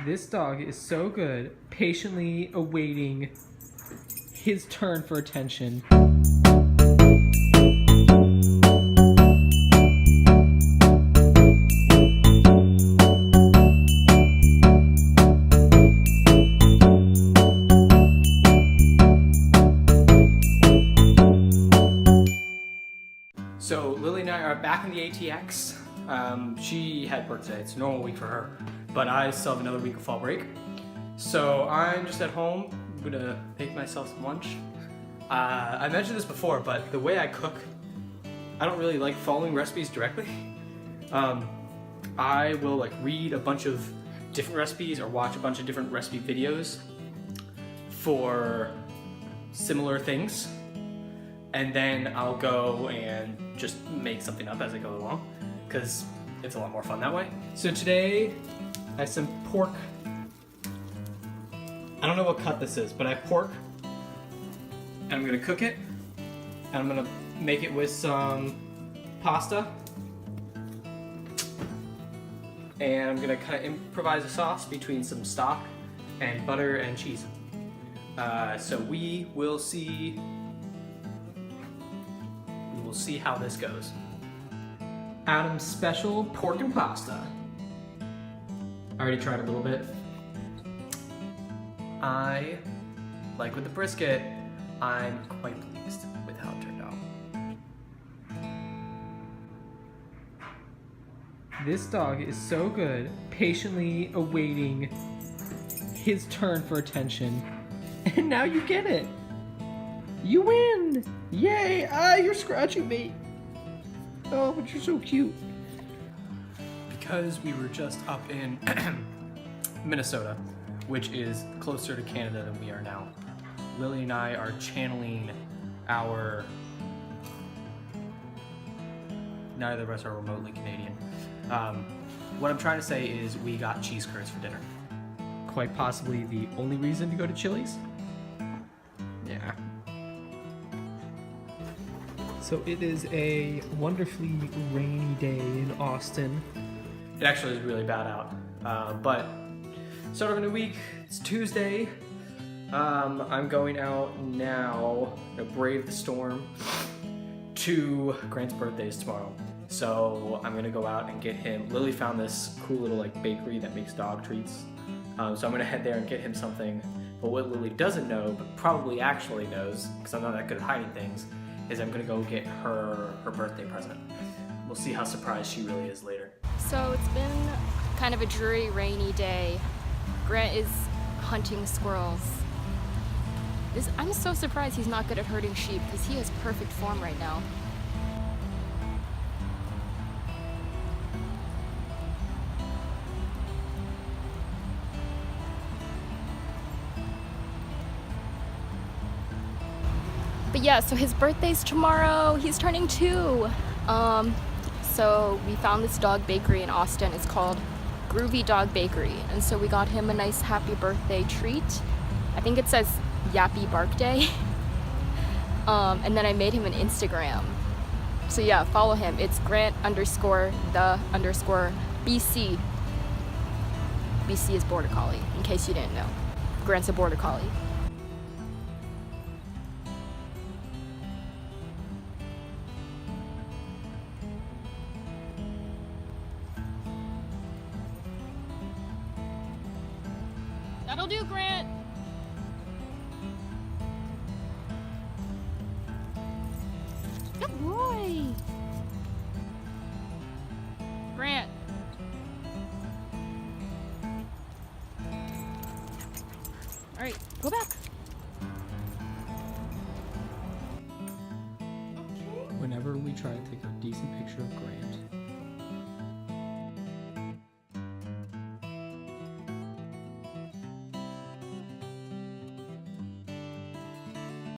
This dog is so good, patiently awaiting his turn for attention. So Lily and I are back in the ATX. She had work today, it's a normal week for her, but I still have another week of fall break. So I'm just at home, I'm gonna make myself some lunch. I mentioned this before, but the way I cook, I don't really like following recipes directly. I will like read a bunch of different recipes or watch a bunch of different recipe videos for similar things. And then I'll go and just make something up as I go along, because it's a lot more fun that way. So today, I have some pork. I don't know what cut this is, but I have pork, and I'm gonna cook it, and I'm gonna make it with some pasta, and I'm gonna kind of improvise a sauce between some stock and butter and cheese. So we will see. We'll see how this goes. Adam's special pork and pasta. I already tried a little bit. I, like with the brisket, I'm quite pleased with how it turned out. This dog is so good, patiently awaiting his turn for attention. And now you get it. You win! Yay! Ah, you're scratching me. Oh, but you're so cute. Because we were just up in Minnesota, which is closer to Canada than we are now, Lily and I are channeling our... Neither of us are remotely Canadian. What I'm trying to say is we got cheese curds for dinner. Quite possibly the only reason to go to Chili's. Yeah. So it is a wonderfully rainy day in Austin. It actually is really bad out, but start of a new week. It's Tuesday. I'm going out now to brave the storm to Grant's birthday is tomorrow. So I'm gonna go out and get him. Lily found this cool little like bakery that makes dog treats. So I'm gonna head there and get him something. But what Lily doesn't know, but probably actually knows, because I'm not that good at hiding things, is I'm gonna go get her birthday present. We'll see how surprised she really is later. So it's been kind of a dreary, rainy day. Grant is hunting squirrels. I'm so surprised he's not good at herding sheep, because he has perfect form right now. But yeah, so his birthday's tomorrow. He's turning 2. So we found this dog bakery in Austin. It's called Groovy Dog Bakery. And so we got him a nice happy birthday treat. I think it says Yappy Bark Day. And then I made him an Instagram. So yeah, follow him. It's Grant_the_BC. BC is Border Collie, in case you didn't know. Grant's a Border Collie. That'll do, Grant. Good boy. Grant. All right, go back. Whenever we try to take a decent picture of Grant,